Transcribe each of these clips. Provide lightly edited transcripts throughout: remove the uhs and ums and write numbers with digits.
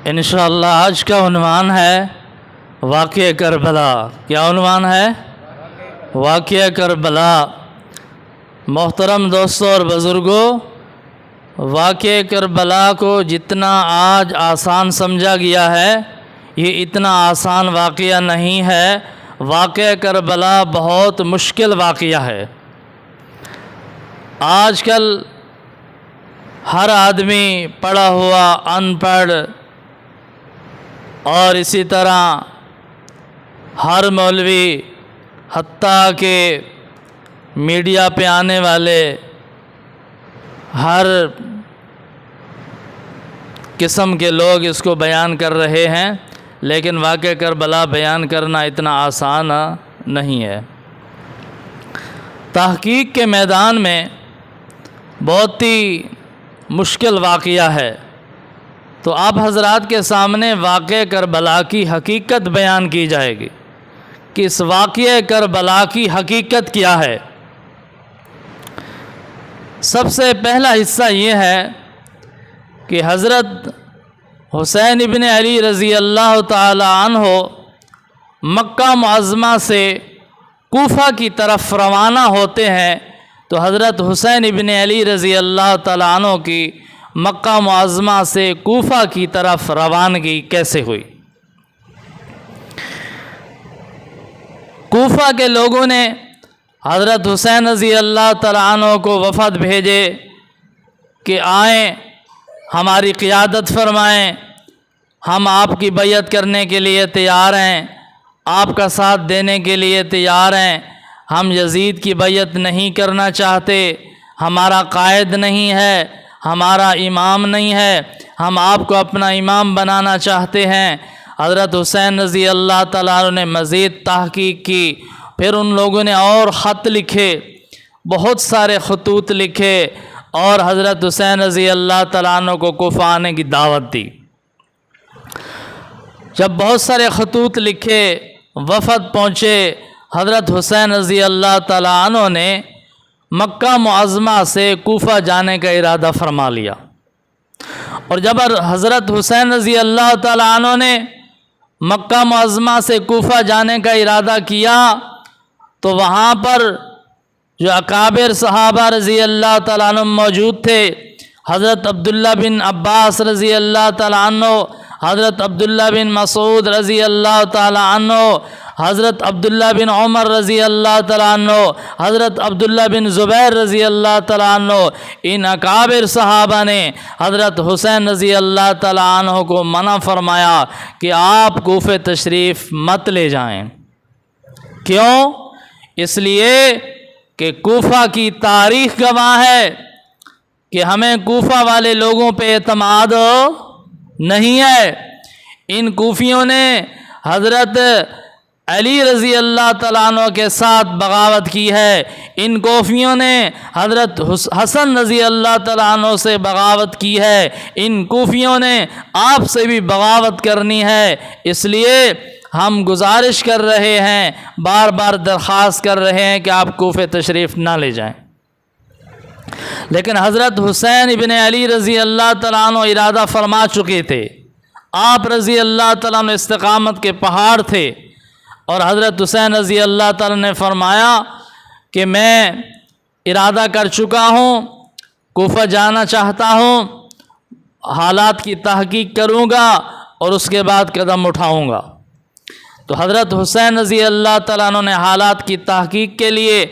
انشاءاللہ آج کا عنوان ہے واقعہ کربلا۔ کیا عنوان ہے؟ واقعہ کربلا۔ محترم دوستوں اور بزرگوں، واقعہ کربلا کو جتنا آج آسان سمجھا گیا ہے، یہ اتنا آسان واقعہ نہیں ہے۔ واقعہ کربلا بہت مشکل واقعہ ہے۔ آج کل ہر آدمی پڑھا ہوا، ان پڑھ اور اسی طرح ہر مولوی، حتیٰ کہ میڈیا پہ آنے والے ہر قسم کے لوگ اس کو بیان کر رہے ہیں، لیکن واقعہ کربلا بیان کرنا اتنا آسان نہیں ہے۔ تحقیق کے میدان میں بہت ہی مشکل واقعہ ہے، تو آپ حضرات کے سامنے واقعہ کربلا کی حقیقت بیان کی جائے گی کہ اس واقعہ کربلا کی حقیقت کیا ہے۔ سب سے پہلا حصہ یہ ہے کہ حضرت حسین ابن علی رضی اللہ تعالی عنہ مکہ معظمہ سے کوفہ کی طرف روانہ ہوتے ہیں، تو حضرت حسین ابن علی رضی اللہ تعالی عنہ کی مکہ معظمہ سے کوفہ کی طرف روانگی کیسے ہوئی؟ کوفہ کے لوگوں نے حضرت حسین رضی اللہ تعالی عنہ کو وفد بھیجے کہ آئیں، ہماری قیادت فرمائیں، ہم آپ کی بیعت کرنے کے لیے تیار ہیں، آپ کا ساتھ دینے کے لیے تیار ہیں۔ ہم یزید کی بیعت نہیں کرنا چاہتے، ہمارا قائد نہیں ہے، ہمارا امام نہیں ہے، ہم آپ کو اپنا امام بنانا چاہتے ہیں۔ حضرت حسین رضی اللہ تعالیٰ عنہ نے مزید تحقیق کی، پھر ان لوگوں نے اور خط لکھے، بہت سارے خطوط لکھے، اور حضرت حسین رضی اللہ تعالیٰ عنہ کو کوفہ آنے کی دعوت دی۔ جب بہت سارے خطوط لکھے، وفد پہنچے، حضرت حسین رضی اللہ تعالیٰ عنہ نے مکہ معظمہ سے کوفہ جانے کا ارادہ فرما لیا۔ اور جب حضرت حسین رضی اللہ تعالیٰ عنہ نے مکہ معظمہ سے کوفہ جانے کا ارادہ کیا، تو وہاں پر جو اکابر صحابہ رضی اللہ تعالیٰ عنہ موجود تھے، حضرت عبداللہ بن عباس رضی اللہ تعالیٰ عنہ، حضرت عبداللہ بن مسعود رضی اللہ تعالیٰ عنہ، حضرت عبداللہ بن عمر رضی اللہ تعالیٰ عنہ، حضرت عبداللہ بن زبیر رضی اللہ تعالیٰ عنہ، ان اکابر صحابہ نے حضرت حسین رضی اللہ تعالیٰ عنہ کو منع فرمایا کہ آپ کوفہ تشریف مت لے جائیں۔ کیوں؟ اس لیے کہ کوفہ کی تاریخ گواہ ہے کہ ہمیں کوفہ والے لوگوں پہ اعتماد نہیں ہے۔ ان کوفیوں نے حضرت علی رضی اللہ تعالیٰ عنہ کے ساتھ بغاوت کی ہے، ان کوفیوں نے حضرت حسن رضی اللہ تعالیٰ عنہ سے بغاوت کی ہے، ان کوفیوں نے آپ سے بھی بغاوت کرنی ہے۔ اس لیے ہم گزارش کر رہے ہیں، بار بار درخواست کر رہے ہیں کہ آپ کوفہ تشریف نہ لے جائیں۔ لیکن حضرت حسین ابن علی رضی اللہ تعالیٰ عنہ ارادہ فرما چکے تھے۔ آپ رضی اللہ تعالیٰ عنہ استقامت کے پہاڑ تھے، اور حضرت حسین رضی اللہ تعالیٰ نے فرمایا کہ میں ارادہ کر چکا ہوں، کوفہ جانا چاہتا ہوں، حالات کی تحقیق کروں گا اور اس کے بعد قدم اٹھاؤں گا۔ تو حضرت حسین رضی اللہ تعالیٰ عنہ نے حالات کی تحقیق کے لیے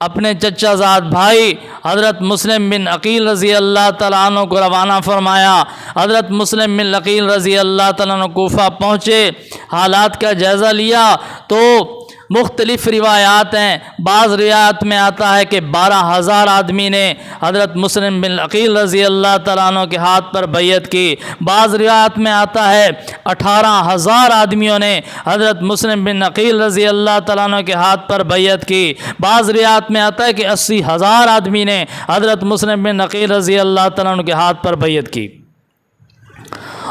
اپنے چچا زاد بھائی حضرت مسلم بن عقیل رضی اللہ تعالیٰ عنہ کو روانہ فرمایا۔ حضرت مسلم بن عقیل رضی اللہ تعالیٰ عنہ کوفہ پہنچے، حالات کا جائزہ لیا، تو مختلف روایات ہیں۔ بعض روایات میں آتا ہے کہ 12,000 آدمی نے حضرت مسلم بن عقیل رضی اللہ تعالیٰ عنہ کے ہاتھ پر بیعت کی۔ بعض روایات میں آتا ہے 18,000 آدمیوں نے حضرت مسلم بن عقیل رضی اللہ تعالیٰ عنہ کے ہاتھ پر بیعت کی۔ بعض روایات میں آتا ہے کہ 80,000 آدمی نے حضرت مسلم بن عقیل رضی اللہ تعالیٰ عنہ کے ہاتھ پر بیعت کی۔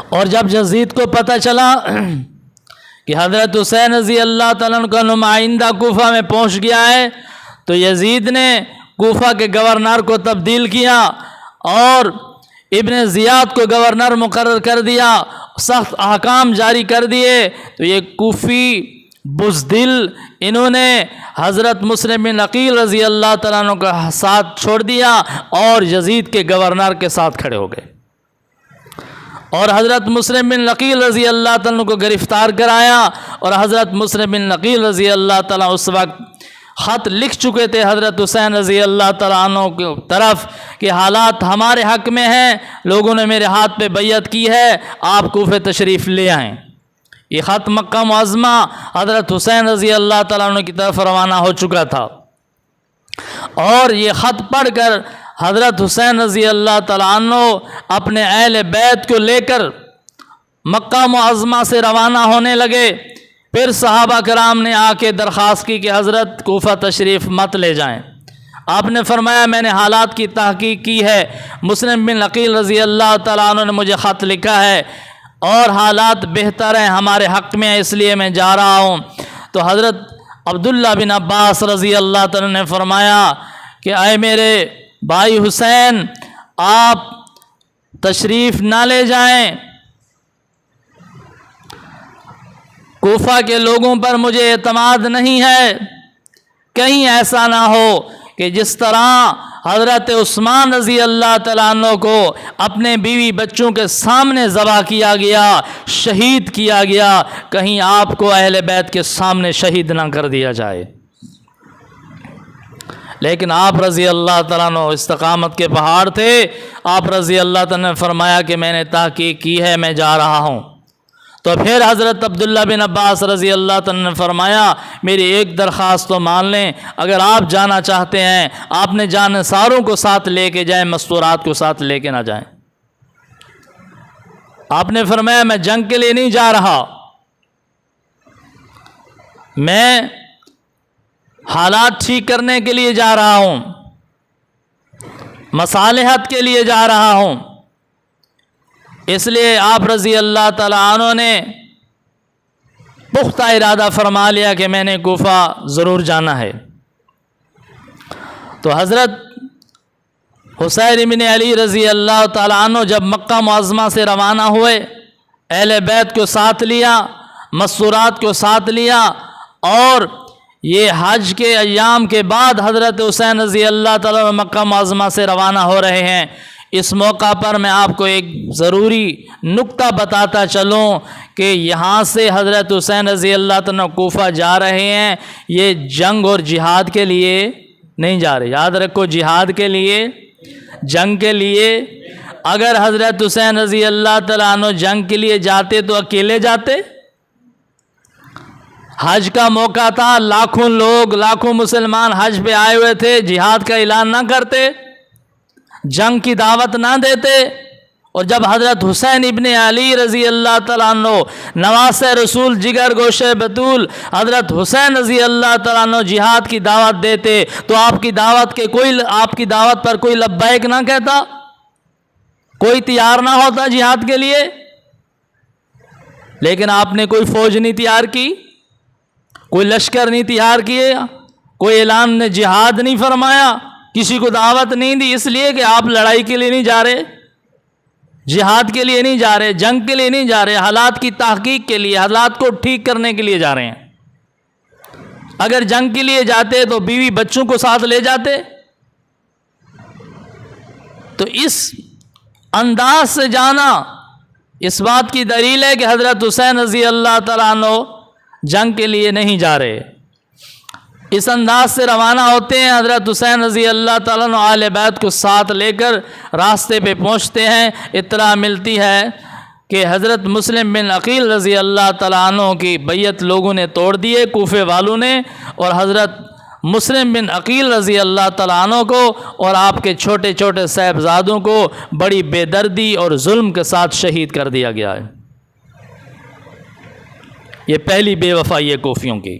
اور جب یزید کو پتہ چلا کہ حضرت حسین رضی اللہ تعالیٰ عنہ کا نمائندہ کوفہ میں پہنچ گیا ہے، تو یزید نے کوفہ کے گورنر کو تبدیل کیا اور ابن زیاد کو گورنر مقرر کر دیا، سخت احکام جاری کر دیے تو یہ کوفی بزدل انہوں نے حضرت مسلم بن عقیل رضی اللہ تعالیٰ عنہ کا ساتھ چھوڑ دیا اور یزید کے گورنر کے ساتھ کھڑے ہو گئے اور حضرت مسلم بن عقیل رضی اللہ تعالیٰ عنہ کو گرفتار کرایا اور حضرت مسلم بن عقیل رضی اللہ تعالیٰ اس وقت خط لکھ چکے تھے حضرت حسین رضی اللہ تعالیٰ عنہ کی طرف کہ حالات ہمارے حق میں ہیں، لوگوں نے میرے ہاتھ پہ بیعت کی ہے، آپ کوفہ تشریف لے آئیں۔ یہ خط مکہ معظمہ حضرت حسین رضی اللہ تعالیٰ عنہ کی طرف روانہ ہو چکا تھا اور یہ خط پڑھ کر حضرت حسین رضی اللہ تعالیٰ عنہ اپنے اہل بیت کو لے کر مکہ معظمہ سے روانہ ہونے لگے۔ پھر صحابہ کرام نے آ کے درخواست کی کہ حضرت کوفہ تشریف مت لے جائیں۔ آپ نے فرمایا میں نے حالات کی تحقیق کی ہے، مسلم بن عقیل رضی اللہ تعالیٰ عنہ نے مجھے خط لکھا ہے اور حالات بہتر ہیں ہمارے حق میں، اس لیے میں جا رہا ہوں۔ تو حضرت عبداللہ بن عباس رضی اللہ تعالیٰ نے فرمایا کہ اے میرے بھائی حسین، آپ تشریف نہ لے جائیں، کوفہ کے لوگوں پر مجھے اعتماد نہیں ہے، کہیں ایسا نہ ہو کہ جس طرح حضرت عثمان رضی اللہ تعالیٰ عنہ کو اپنے بیوی بچوں کے سامنے ذبح کیا گیا، شہید کیا گیا، کہیں آپ کو اہل بیت کے سامنے شہید نہ کر دیا جائے۔ لیکن آپ رضی اللہ تعالیٰ عنہ استقامت کے پہاڑ تھے، آپ رضی اللہ تعالیٰ نے فرمایا کہ میں نے تحقیق کی ہے، میں جا رہا ہوں۔ تو پھر حضرت عبداللہ بن عباس رضی اللہ تعالیٰ نے فرمایا میری ایک درخواست تو مان لیں، اگر آپ جانا چاہتے ہیں آپ نے جانثاروں کو ساتھ لے کے جائیں، مستورات کو ساتھ لے کے نہ جائیں۔ آپ نے فرمایا میں جنگ کے لیے نہیں جا رہا، میں حالات ٹھیک کرنے کے لیے جا رہا ہوں، مصالحت کے لیے جا رہا ہوں۔ اس لیے آپ رضی اللہ تعالیٰ عنہ نے پختہ ارادہ فرما لیا کہ میں نے کوفہ ضرور جانا ہے۔ تو حضرت حسین بن علی رضی اللہ تعالیٰ عنہ جب مکہ معظمہ سے روانہ ہوئے، اہل بیت کو ساتھ لیا، مستورات کو ساتھ لیا، اور یہ حج کے ایام کے بعد حضرت حسین رضی اللہ تعالیٰ عنہ مکہ معظمہ سے روانہ ہو رہے ہیں۔ اس موقع پر میں آپ کو ایک ضروری نکتہ بتاتا چلوں کہ یہاں سے حضرت حسین رضی اللہ تعالیٰ کوفہ جا رہے ہیں، یہ جنگ اور جہاد کے لیے نہیں جا رہے، یاد رکھو، جہاد کے لیے، جنگ کے لیے۔ اگر حضرت حسین رضی اللہ تعالیٰ عنہ جنگ کے لیے جاتے تو اکیلے جاتے؟ حج کا موقع تھا، لاکھوں لوگ، لاکھوں مسلمان حج پہ آئے ہوئے تھے، جہاد کا اعلان نہ کرتے، جنگ کی دعوت نہ دیتے؟ اور جب حضرت حسین ابن علی رضی اللہ تعالیٰ عنہ نواسہ رسول، جگر گوشہ بطول، حضرت حسین رضی اللہ تعالیٰ عنہ جہاد کی دعوت دیتے تو آپ کی دعوت پر کوئی لبیک نہ کہتا، کوئی تیار نہ ہوتا جہاد کے لیے؟ لیکن آپ نے کوئی فوج نہیں تیار کی، کوئی لشکر نہیں تیار کیے، کوئی اعلان نے جہاد نہیں فرمایا، کسی کو دعوت نہیں دی، اس لیے کہ آپ لڑائی کے لیے نہیں جا رہے، جہاد کے لیے نہیں جا رہے، جنگ کے لیے نہیں جا رہے، حالات کی تحقیق کے لیے، حالات کو ٹھیک کرنے کے لیے جا رہے ہیں۔ اگر جنگ کے لیے جاتے تو بیوی بچوں کو ساتھ لے جاتے۔ تو اس انداز سے جانا اس بات کی دلیل ہے کہ حضرت حسین رضی اللہ تعالیٰ عنہ جنگ کے لیے نہیں جا رہے، اس انداز سے روانہ ہوتے ہیں۔ حضرت حسین رضی اللہ تعالیٰ عنہ اہل بیت کو ساتھ لے کر راستے پہ پہنچتے ہیں۔ اطلاع ملتی ہے کہ حضرت مسلم بن عقیل رضی اللہ تعالیٰ عنہ کی بیعت لوگوں نے توڑ دیے، کوفے والوں نے، اور حضرت مسلم بن عقیل رضی اللہ تعالیٰ عنہ کو اور آپ کے چھوٹے چھوٹے صاحبزادوں کو بڑی بے دردی اور ظلم کے ساتھ شہید کر دیا گیا ہے۔ یہ پہلی بے وفائی ہے کوفیوں کی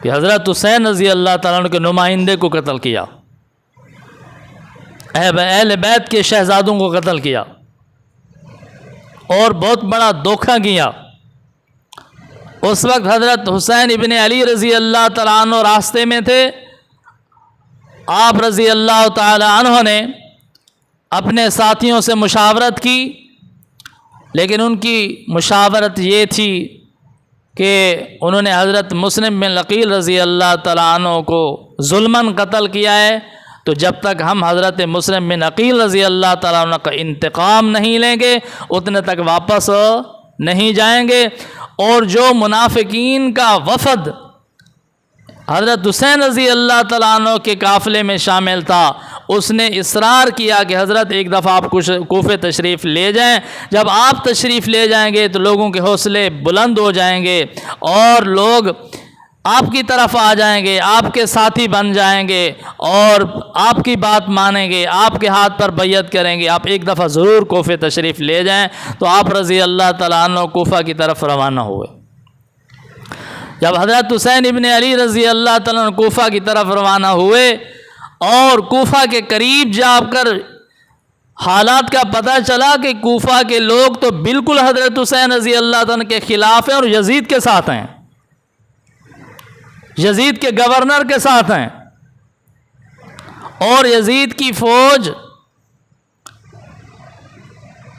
کہ حضرت حسین رضی اللہ تعالیٰ عنہ کے نمائندے کو قتل کیا، اہل بیت کے شہزادوں کو قتل کیا، اور بہت بڑا دھوکہ کیا۔ اس وقت حضرت حسین ابن علی رضی اللہ تعالیٰ عنہ راستے میں تھے۔ آپ رضی اللہ تعالیٰ عنہ نے اپنے ساتھیوں سے مشاورت کی لیکن ان کی مشاورت یہ تھی کہ انہوں نے حضرت مسلم بن عقیل رضی اللہ تعالیٰ عنہ کو ظلماً قتل کیا ہے، تو جب تک ہم حضرت مسلم بن عقیل رضی اللہ تعالیٰ عنہ کا انتقام نہیں لیں گے اتنے تک واپس نہیں جائیں گے۔ اور جو منافقین کا وفد حضرت حسین رضی اللہ تعالیٰ عنہ کے قافلے میں شامل تھا، اس نے اصرار کیا کہ حضرت ایک دفعہ آپ کوفے تشریف لے جائیں، جب آپ تشریف لے جائیں گے تو لوگوں کے حوصلے بلند ہو جائیں گے اور لوگ آپ کی طرف آ جائیں گے، آپ کے ساتھی بن جائیں گے اور آپ کی بات مانیں گے، آپ کے ہاتھ پر بیعت کریں گے، آپ ایک دفعہ ضرور کوفے تشریف لے جائیں۔ تو آپ رضی اللہ تعالیٰ عنہ کوفہ کی طرف روانہ ہوئے۔ جب حضرت حسین ابن علی رضی اللہ تعالیٰ عنہ کوفہ کی طرف روانہ ہوئے اور کوفہ کے قریب جا کر حالات کا پتہ چلا کہ کوفہ کے لوگ تو بالکل حضرت حسین رضی اللہ تعالیٰ عنہ کے خلاف ہیں اور یزید کے ساتھ ہیں، یزید کے گورنر کے ساتھ ہیں، اور یزید کی فوج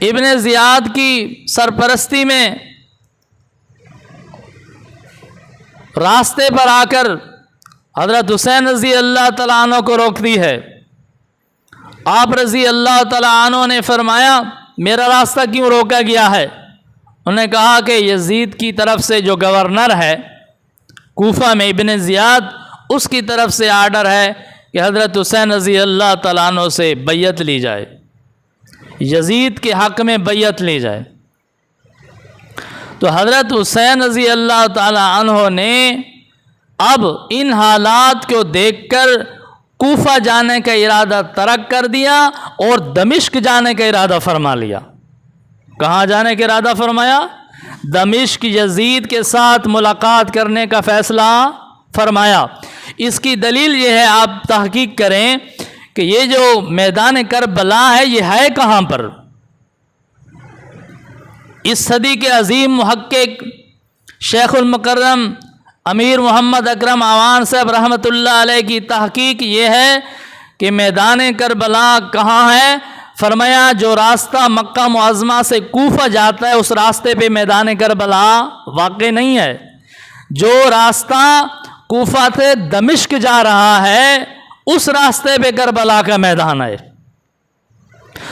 ابن زیاد کی سرپرستی میں راستے پر آ کر حضرت حسین رضی اللہ تعالیٰ عنہ کو روکتی ہے۔ آپ رضی اللہ تعالیٰ عنہ نے فرمایا میرا راستہ کیوں روکا گیا ہے؟ انہوں نے کہا کہ یزید کی طرف سے جو گورنر ہے کوفہ میں ابن زیاد، اس کی طرف سے آرڈر ہے کہ حضرت حسین رضی اللہ تعالیٰ عنہ سے بیعت لی جائے، یزید کے حق میں بیعت لی جائے۔ تو حضرت حسین رضی اللہ تعالیٰ عنہ نے اب ان حالات کو دیکھ کر کوفہ جانے کا ارادہ ترک کر دیا اور دمشق جانے کا ارادہ فرما لیا۔ کہاں جانے کا ارادہ فرمایا؟ دمشق، یزید کے ساتھ ملاقات کرنے کا فیصلہ فرمایا۔ اس کی دلیل یہ ہے، آپ تحقیق کریں کہ یہ جو میدان کربلا ہے یہ ہے کہاں پر؟ اس صدی کے عظیم محقق شیخ المکرم امیر محمد اکرم اعوان صاحب رحمۃ اللہ علیہ کی تحقیق یہ ہے کہ میدان کربلا کہاں ہے؟ فرمایا جو راستہ مکہ معظمہ سے کوفہ جاتا ہے اس راستے پہ میدان کربلا واقع نہیں ہے، جو راستہ کوفہ سے دمشق جا رہا ہے اس راستے پہ کربلا کا میدان ہے۔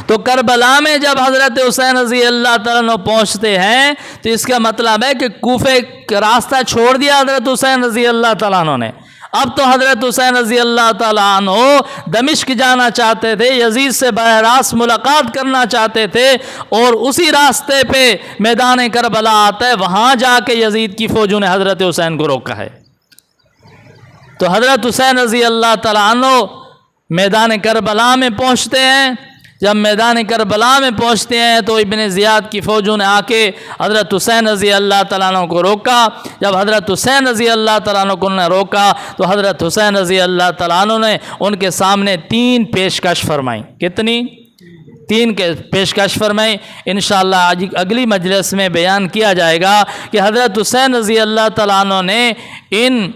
تو کربلا میں جب حضرت حسین رضی اللہ تعالیٰ عنہ پہنچتے ہیں تو اس کا مطلب ہے کہ کوفے کا راستہ چھوڑ دیا حضرت حسین رضی اللہ تعالیٰ عنہ نے، اب تو حضرت حسین رضی اللہ تعالیٰ عنہ دمشق جانا چاہتے تھے، یزید سے براہ راست ملاقات کرنا چاہتے تھے، اور اسی راستے پہ میدان کربلا آتا ہے، وہاں جا کے یزید کی فوجوں نے حضرت حسین کو روکا ہے۔ تو حضرت حسین رضی اللہ تعالیٰ عنہ میدان کربلا میں پہنچتے ہیں۔ جب میدان کربلا میں پہنچتے ہیں تو ابن زیاد کی فوجوں نے آ کے حضرت حسین رضی اللہ تعالیٰ عنہ کو روکا۔ جب حضرت حسین رضی اللہ تعالیٰ عنہ کو انہوں نے روکا تو حضرت حسین رضی اللہ تعالیٰ عنہ نے ان کے سامنے 3 پیشکش فرمائی۔ کتنی؟ 3 کے پیشکش فرمائی۔ انشاءاللہ آج اگلی مجلس میں بیان کیا جائے گا کہ حضرت حسین رضی اللہ تعالیٰ عنہ نے ان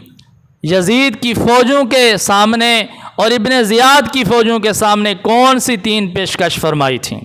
یزید کی فوجوں کے سامنے اور ابن زیاد کی فوجوں کے سامنے کون سی 3 پیشکش فرمائی تھیں۔